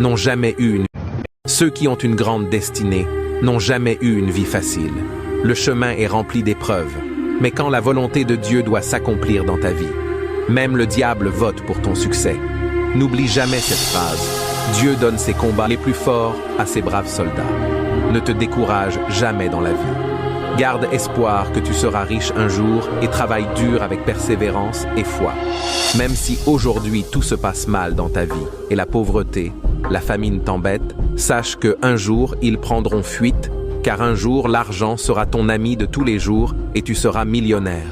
n'ont jamais eu une... Ceux qui ont une grande destinée n'ont jamais eu une vie facile. Le chemin est rempli d'épreuves, mais quand la volonté de Dieu doit s'accomplir dans ta vie, même le diable vote pour ton succès. N'oublie jamais cette phrase. Dieu donne ses combats les plus forts à ses braves soldats. Ne te décourage jamais dans la vie. Garde espoir que tu seras riche un jour et travaille dur avec persévérance et foi. Même si aujourd'hui tout se passe mal dans ta vie et la pauvreté, la famine t'embête, sache que un jour ils prendront fuite, car un jour l'argent sera ton ami de tous les jours et tu seras millionnaire.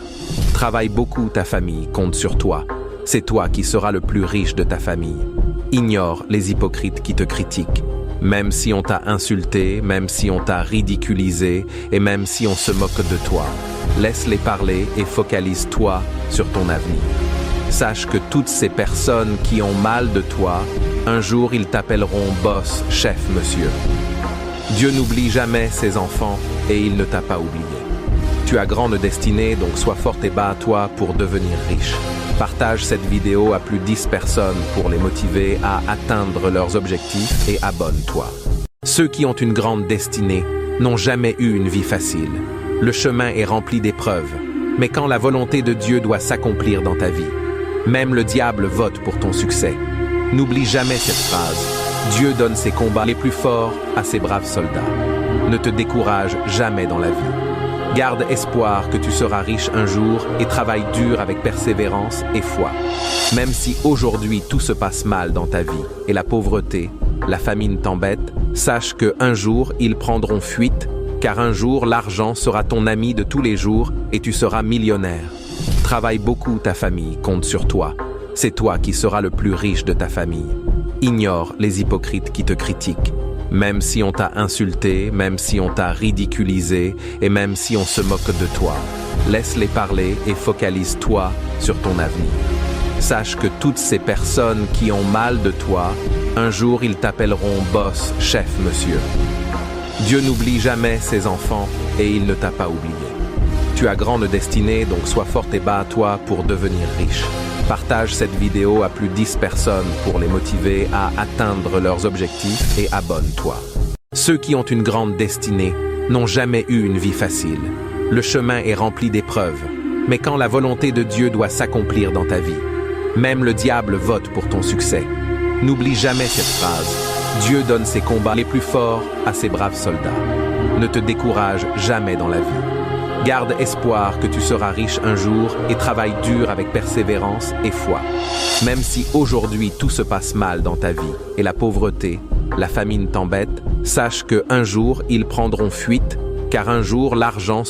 Travaille beaucoup, ta famille compte sur toi. C'est toi qui seras le plus riche de ta famille. Ignore les hypocrites qui te critiquent. Même si on t'a insulté, même si on t'a ridiculisé et même si on se moque de toi, laisse-les parler et focalise-toi sur ton avenir. Sache que toutes ces personnes qui ont mal de toi, un jour ils t'appelleront boss, chef, monsieur. Dieu n'oublie jamais ses enfants et il ne t'a pas oublié. Tu as grande destinée, donc sois forte et bats-toi pour devenir riche. Partage cette vidéo à plus de 10 personnes pour les motiver à atteindre leurs objectifs et abonne-toi. Ceux qui ont une grande destinée n'ont jamais eu une vie facile. Le chemin est rempli d'épreuves, mais quand la volonté de Dieu doit s'accomplir dans ta vie, même le diable vote pour ton succès. N'oublie jamais cette phrase. Dieu donne ses combats les plus forts à ses braves soldats. Ne te décourage jamais dans la vie. Garde espoir que tu seras riche un jour et travaille dur avec persévérance et foi. Même si aujourd'hui tout se passe mal dans ta vie et la pauvreté, la famine t'embête, sache que un jour ils prendront fuite, car un jour l'argent sera ton ami de tous les jours et tu seras millionnaire. Travaille beaucoup, ta famille compte sur toi. C'est toi qui seras le plus riche de ta famille. Ignore les hypocrites qui te critiquent. Même si on t'a insulté, même si on t'a ridiculisé et même si on se moque de toi, laisse-les parler et focalise-toi sur ton avenir. Sache que toutes ces personnes qui ont mal de toi, un jour ils t'appelleront boss, chef, monsieur. Dieu n'oublie jamais ses enfants et il ne t'a pas oublié. Tu as grande destinée, donc sois forte et bats-toi pour devenir riche. Partage cette vidéo à plus de 10 personnes pour les motiver à atteindre leurs objectifs et abonne-toi. Ceux qui ont une grande destinée n'ont jamais eu une vie facile. Le chemin est rempli d'épreuves, mais quand la volonté de Dieu doit s'accomplir dans ta vie, même le diable vote pour ton succès. N'oublie jamais cette phrase. Dieu donne ses combats les plus forts à ses braves soldats. Ne te décourage jamais dans la vie. Garde espoir que tu seras riche un jour et travaille dur avec persévérance et foi. Même si aujourd'hui tout se passe mal dans ta vie et la pauvreté, la famine t'embête, sache que un jour ils prendront fuite, car un jour l'argent...